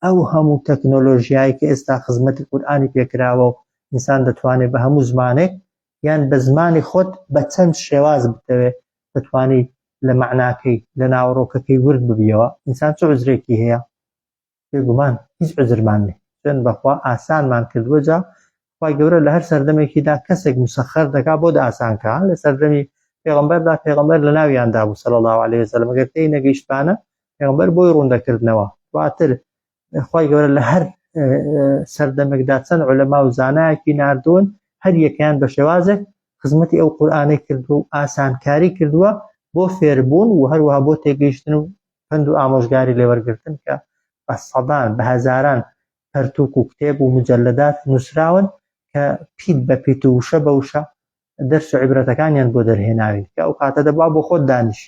Speaker 1: ئەو هەموو تەکنۆلۆژیایی کە ئێستا خزمەتی قورئانی پێکراوە و ئینسان دەتوانێت بە هەموو زمانێک یان بە زمانی خۆت بە چەند شێواز بتەوێت دەتوانیت لە معناکەی لە ناوڕۆکەکەی ورد ببیەوە ئینسان چ عوزرێکی هەیە بێگومان هیچ عوزرمان نیە سوێن بەخوا ئاسانمان کردووە جا خی گەورە لە هەر سەردەمێکیدا کەسێک مسەخەر دەکا بۆ ئاسانکە لە سەردەمی پێغەمبەردا پێغەمبەر لە ناویاندا بوو صلی الله علیه وسلم ئەگەر تێی نەگەیشتانە پێغەمبەر بۆی ڕوندەکردنەوە دواتر خی گەورە لە هەر سەردەمێکدا چەند عولەما و زانایەکی ناردوون هەر یەکیان بە شێوازێک خزمەتی ئەو قورئانەی کردووە و ئاسانکاری کردووە بۆ فێربوون و هەروەها بۆ تێگەیشتن و پند و ئامۆژگاری لێوەرگرتن کە بە سەدان بە هەزاران پەرتوک و کتێب و مجەلەدات نووسراون کە پیت بە پیت و وشە بە وشە دەرس و عیبرەتەکانیان بۆ دەرهێناوین کە ئەو کاتە دەبا بۆ خۆت دانیش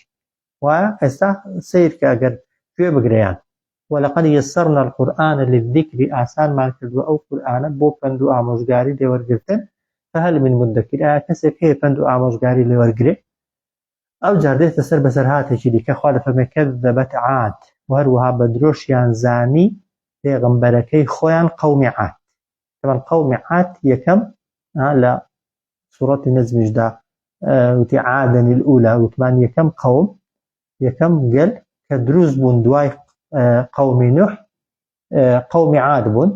Speaker 1: وایە ئێستا سیر کە ئەگەر کوێ بگریان وەلەقەد یەسەڕنا القورئانە للذیکر ئاسانمان کردووە ئەو قورئانە بۆ پند و ئامۆژگاری لێوەرگرتن فهل من مدەکر ئایا کەسێک هەیە پند و ئامۆژگاری لێوەرگرێ ئەو جار دێتە سەر بەسەرهاتێکی دیکە خوا دەفەرمێ کەذەبەت عاد و هەروەها بە درۆشیان زانی پێغەمبەرەکەی خۆیان قەومی عاد طبعا قەومی عاد یەکەم لە سوورەتی نەجمیشدا وتی عادن الأولى وتمان یەکەم قەوم یەکەم گەل کە دروست بوون دوای قەومی نوح قەومی عاد بوون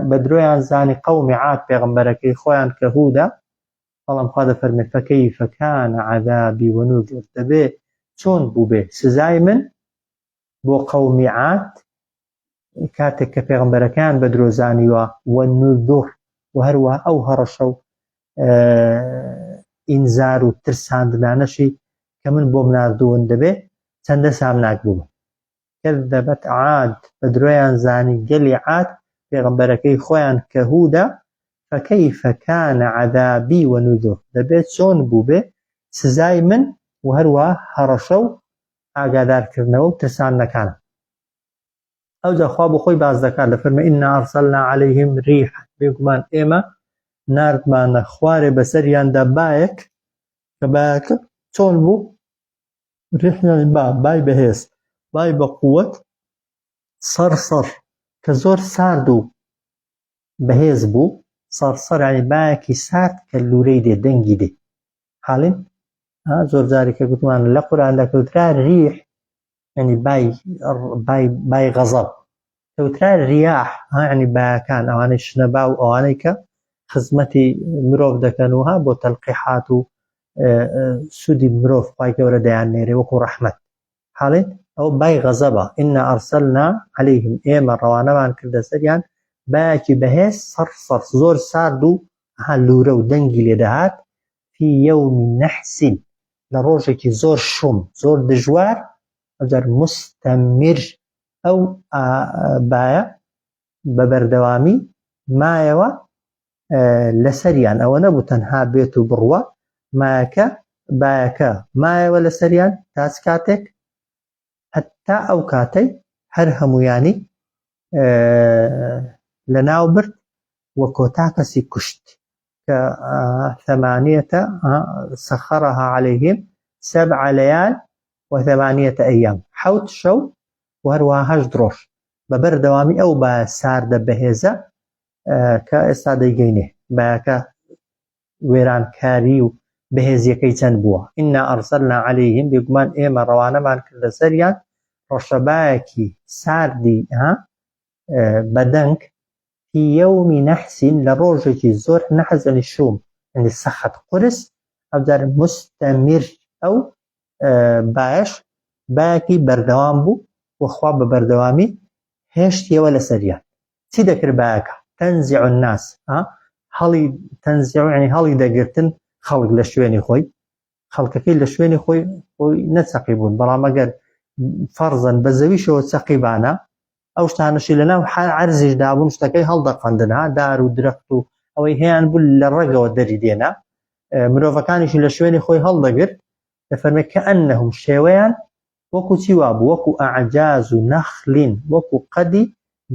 Speaker 1: بە درۆیان زانی قەومی عاد پێغەمبەرەکەی خۆیان کە هوودە بەڵام خوا دەفەرمێ فەکەیف کان عەذابی وەنوذر دەبێ چۆن بوو بێ سزای من بۆ قەومی عاد کاتێک کە پێغەمبەرەکان بە درۆ زانیوە وەنوذر و هەروەها ئەو هەڕەشە و ئینزار و ترساندنانەشی کە من بۆم ناردوون دەبێ چەندە سامناک بوو کەذەبەت عاد بە درۆیان زانی گەلی عاد پێغەمبەرەکەی خۆیان کە هوودە فەکەیف کان عەذابی وەنوذر دەبێت چۆن بوو بێ سزای من و هەروەها هەڕەشە و ئاگادارکردنەوە و ترساندنەکانم ئەوجا خوا بۆ خۆی باز دەکات دەفەرمێ ئینا ئەرسەلنا عەلەیهم ریحا بێگومان ئێمە ناردمانە خوارێ بەسەریاندا بایەک کە بایەکە چۆن بوو ریحنەی بای بەهێز بای بە قووەت سەرسەر کە زۆر سارد و بەهێز بوو سەرسەر ینی باەکی سارد کە لورەی دێ دەنگی دێ حاڵین زۆر جارێکە گوتمان لە قورئاندا کەوترا ریح ینی بای غەزەب کەوترا ریاح ینی باەکان ئەوانەی شنەبا و ئەوانەی کە خزمەتی مرۆڤ دەکەنوها بۆ تەلقیحات و سوودی مرۆڤ خوای گەورە دەیانێرێ وەکو ڕەحمەت حاڵێت ئەو بای غەزەبە ئینا ئەرسەلنا عەلەیهم ئێمە ڕەوانەمان کردە سەریان باەکی بەهێز سەرسەر زۆر سارد و لورە و دەنگی لێدەهات فی یەومی نەحسین لە ڕۆژێکی زۆر شوم زۆر دژوار ئەجار مستەمر ئەو باە بە بەردەوامی مایەوە لەسەریان ئەوە نەبوو تەنها بێت و بڕوە باەکە مایەوە لەسەریان تاچ کاتێک هەتا ئەو کاتەی هەر هەمویانی لەناو برد وە کۆتا کەسی کوشت کە ثەمانیەتە سەخەرەها عەلەیهم سەبع لەیال وثەمانیەتە ئەیام حەوت شەو و هەروەها هەشت ڕۆژ بەبەردەوامی ئەو باە ساردە بەهێزە کە ئێستا دەیگەینێ باەکە وێرانکاری و بەهێزیەکەی چەند بووە ئینا ئەرسەلنا عەلەیهم بێگومان ئێمە ڕەوانەمان کردە سەریان ڕەشەبایەکی ساردی بەدەنگ فی یەومی نەحسین لە ڕۆژێکی زۆر نەحس ینی شوم ینی سەخت قورس ئەوجار مستەمر ئەو باەش باەکی بەردەوام بوو وەخوا بە بەردەوامی هێشتیەوە لەسەریان چی دەکرد باەکە تەنزیع الناس هەڵی تەنزیع ینی هەڵی دەگرتن خەڵک لە شوێنی خۆی خەڵکەکەی لە شوێنی خۆی نەچەقی بوون بەڵام ئەگەر فەرزەن بە زەویشەوە چەقیبانە ئەو شتانەشی لەناو عەرزیش دابوون شتەکەی هەڵدەقەندن دار و درەخت و ئەوەی هەیەیان بوو لە ڕێگەوە دەری دێنا مرۆڤەکانیشی لە شوێنی خۆی هەڵدەگرت دەفەرمێت کەئەنەهم شێوەیان وەکو چی وابوو وەکو ئەعجاز و نەخلین وەکو قەدی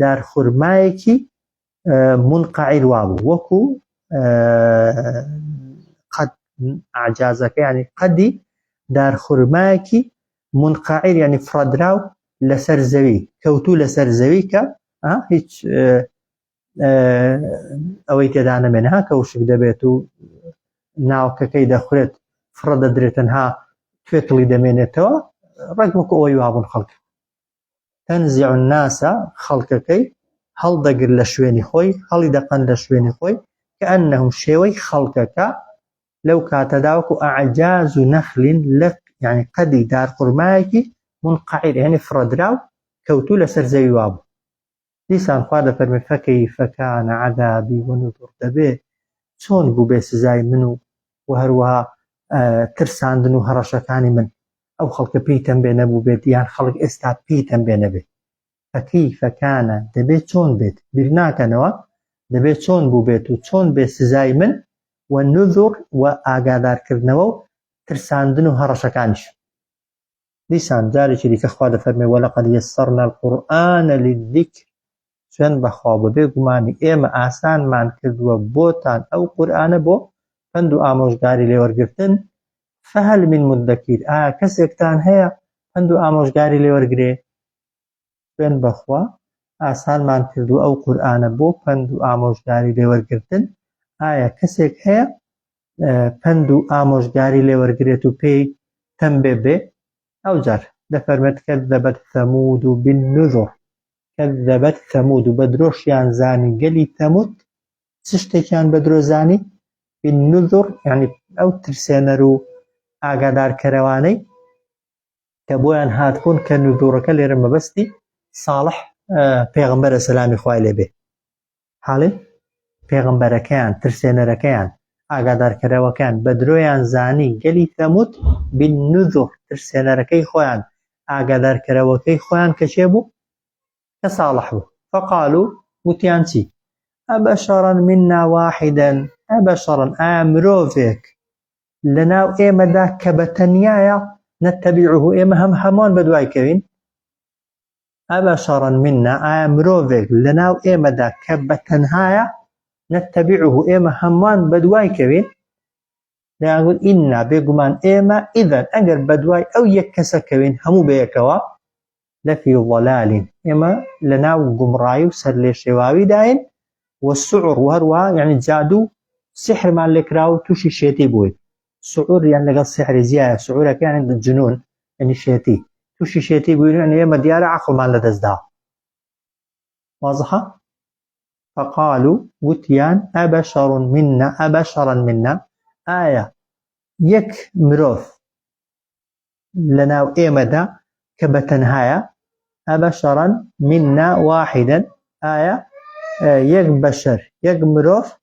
Speaker 1: دارخورمایەکی منقەعیر وابوو وەکو قەد ئەعجازەکە ینی قەدی دارخورمایەکی منقەعیر ینی فرەدراو لەسەر زەوی کەوتوو لەسەر زەوی کە هیچ ئەوەی تێدا نەمێنێ کەوشک دەبێت و ناوکەکەی دەخورێت فڕە دەدرێت تەنها توێکڵی دەمێنێتەوە ڕێک وەکو ئەوەی وابوون خەڵک تەنزیع الناسە خەڵکەکەی هەڵدەگر لە شوێنی خۆی هەڵی دەقەن لە شوێنی خۆی کەئەنەهم شێوەی خەڵکەکە لەو کاتەدا وەکو ئەعجاز و نەخلین لەک یعنی قەدی دارخورمایەکی منقەعیر ینی فرەدراو کەوتوو لەسەر زەوی وابوو دیسان خوا دەفەرمێت فەکەیفە کانە عەذابی وەنوذر دەبێ چۆن بوو بێ سزای من و هەروەها ترساندن و هەڕەشەکانی من ئەو خەڵکە پێی تەنبێ نەبوو بێت یان خەڵک ئێستا پێی تەنبێ نەبێت فەکەیفە کانە دەبێت چۆن بێت بیر ناکەنەوە دەبێت چۆن بوو بێت و چۆن بێ سزای من وەنوذر و ئاگادارکردنەوە و ترساندن و هەڕەشەکانیش دیسان جارێکی دیکە خوا دەفەرمێ وەلەقەد یەسەرنا القورئانە للذیکر سوێن بەخوا بەبێ گومانی ئێمە ئاسانمان کردووە بۆتان ئەو قورئانە بۆ پند و ئامۆژگاری لێوەرگرتن فەهەل من مدەکیر ئایا کەسێکتان هەیە پند و ئامۆژگاری لێوەرگرێ سوێن بەخوا ئاسانمان کردووە ئەو قورئانە بۆ پند و ئامۆژگاری لێوەرگرتن ئایا کەسێک هەیە پند و ئامۆژگاری لێوەرگرێت و پێی تەنبێ بێ ئەوجار دەفەرمێت کەذەبەت ثەمود بالنذر کەذەبەت ثەمود و بە درۆشیان زانی گەلی تەموود چ شتێکیان بە درۆ زانی بالنذر یعنی ئەو ترسێنەر و ئاگادارکەرەوانەی کە بۆیان هاتبوون کە نذورەکە لێرە مەبەستی ساڵح پێغەمبەرە سەلامی خوای لێبێ حاڵێ پێغەمبەرەکەیان ترسێنەرەکەیان ئاگادارکەرەوەکان بە درۆیان زانی گەلی تەموود بالنذر ترسێنەرەکەی خۆیان ئاگادارکەرەوەکەی خۆیان کە چێ بوو کە ساڵح بوو فەقالوا وتیان چی ئەبەشەرا منا واحدا ئەبەشەرا ئایا مرۆڤێک لەناو ئێمەدا کە بەتەنیایە نەتەبیعه ئێمە هەمووان بەدوای کەوین ئەبەشەرا منا ئایا مرۆڤێک لەناو ئێمەدا کە بەتەنهایە نەتەبیعه ئێمە هەمووان بەدوای کەوین دەیانگوت ئیننا بێگومان ئێمە ئیذەن ئەگەر بەدوای ئەو یەک کەسە کەوین هەموو بەیەکەوە لەفی ضەلالین ئێمە لەناو گومڕایی و سەرلێشێواویداین والسعر وهروها يعني جادو سحر مع الكراو توشي شيتي بوي سعور يعني لقى السحر زيادة سعورك يعني عند الجنون يعني شيتي توشي شيتي بوي يعني يما ديار عقل ما لدزدا واضحة فقالوا وتيان أبشرا منا آية يك مروف لنا وإيمدا كبتنهايا أبشرا منا واحدا آية يك بشر يك مروف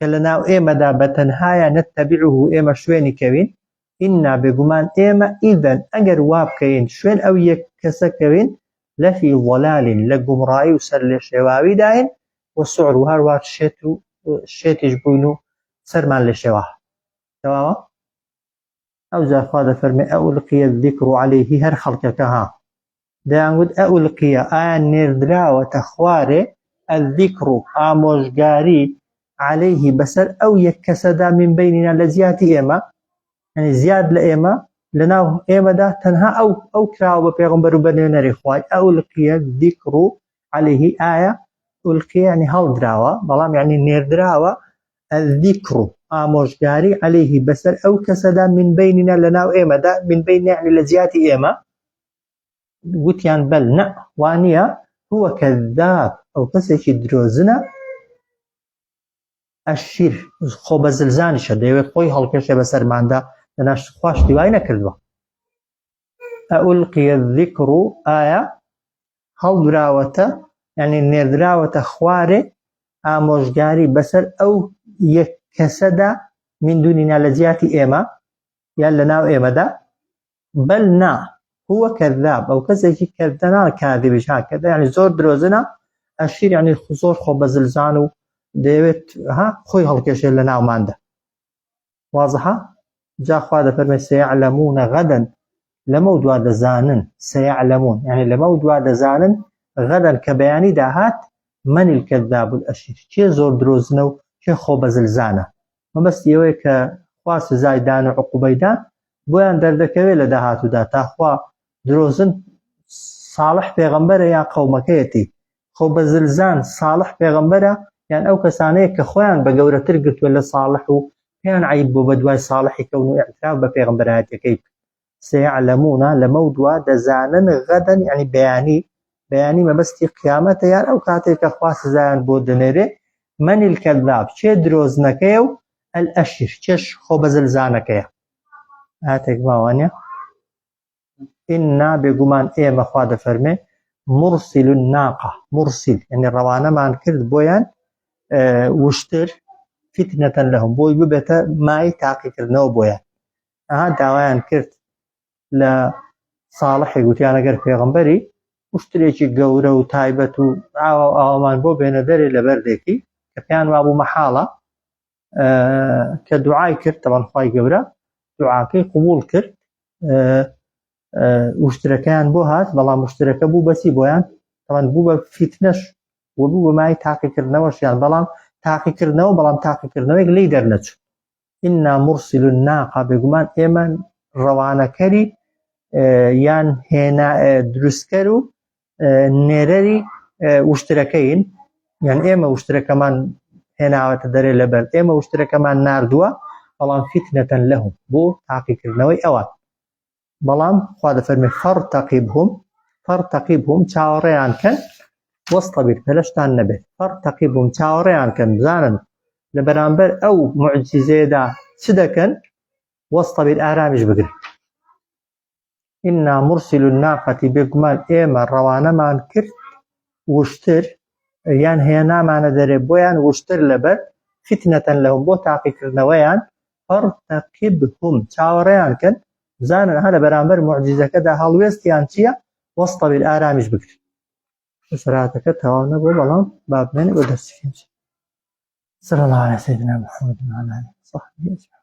Speaker 1: كلنا وإيمدا بتنهايا نتبعه إيما شويني كوين إنا بقمان إيما إذن أجر واب كين شوين أو يك كسا كوين لفي ضلال لقم رأي وسر شواوي داين والسعر وهروات شيت يجبونو سرمان للشواه تمام أو زافاد فرمي ألقي الذكر عليه هر خلقكها داود ألقي نردرا وتخواري الذكر آموشقاري عليه بسر أو يكسدا من بيننا لزيات إيما يعني زياد لإيما لنا إيما دا تنها أو كراو ببيغمبر بنينا رخواي ألقي الذكر عليه آية ألقي يعني هل دراوة بلام يعني نردراوة الذكر آموشقاري عليه بسر أو كسدا من بيننا لنا وإيما دا من بيننا يعني لزيات إيما وتيان بل نا وانيا هو كذاب أو كسيش دروزنا الشير خوب زلزانشة ديوت خوي هالكشة بسر ماندا لناش خواش ديوائنا كردوا ألقي الذكر آية هل دراوة يعني نردراوة خواري آموشقاري بسر أو يكسدا من دوننا لزيات إيما يالنا وإيما دا بل نا هو كذاب أو كذا كذنا كاذب هكذا يعني زور دروزنا الشير يعني الخصوص خوب زلزانو ديوت ها خوي هالكيش لنا وماندا واضحة جاء خواذا فرمي سيعلمون غدا لمود واد زانن سيعلمون يعني لمود واد زانن غدا كبياني داهات من الكذاب الأشير شي زور دروزنو شي خوب زلزانه ما بس يويك خواس زايدان وعقوبيدان بويان دردكوي لداهاتو دا تاخوا دروزن صالح پیغمبر یا قومکیتی خوب زلزان صالح پیغمبر يعني أو كسانية كخوان بجورة ترقت ولا صالح كان عيب بدواي صالح يكونوا اعتراف ببيغمبرات كيف سيعلمون لمودوا دزانا غدا يعني بياني ما بس قيامته يعني أو كاتيك خواس زان بودنيري من الكذاب شي دروزنكيو الأشر شش خوب زلزانكيو هاتك ما وانيا إنا بقمان إيما خواد فرمي مرسل الناقة مرسل يعني الروانا ما نكرد بويان وشتر فتنة لهم بوي ببتا ماي تاقي كردنو بويان داوان كرد لصالح يقول أنا قرر پیغمبري وشتريكي قورة وتايبة وآمان بو بين داري لبردكي كبيان وابو محالة كدعاي كرد طبعا خواي قورة دعاكي قبول كرد واشتركان بو هات بلا مشتركه بو بسي بويان طبعا بو فتنش وبو ماي تاقي كرنوش يعني بلا تاقي كرنو بلا تاقي كرنو ليدر نتو إنا مرسل الناقة بقمان إيمان روانا كري يان هنا درسكرو نيرري واشتركين يعني إيما واشترك من هنا وتدري لبل إيما واشترك من ناردوا بلا فتنة لهم بو تاقي كرنوي أوان بلام خواد فرمي فارتقبهم تاوريان كان واصطبر فلشتان نبه فارتقبهم تاوريان كان زانا لبرانبر أو معجزة دا سدكن واصطبر آرامج بقر إنا مرسل الناقة بقمان إيما روانا ما انكرت واشتر يان هينا ما ندربويان واشتر لبر فتنة لهم بو تاقي كرنويان فارتقبهم تاوريان كان زانا هذا برامبر معجزة كذا هالويستيان تيا واصطبر الآرامج بكر سراتك توانا بو بلان باب من ودرس فيه صلى الله على سيدنا محمد وعلى آله وصحبه أجمعين.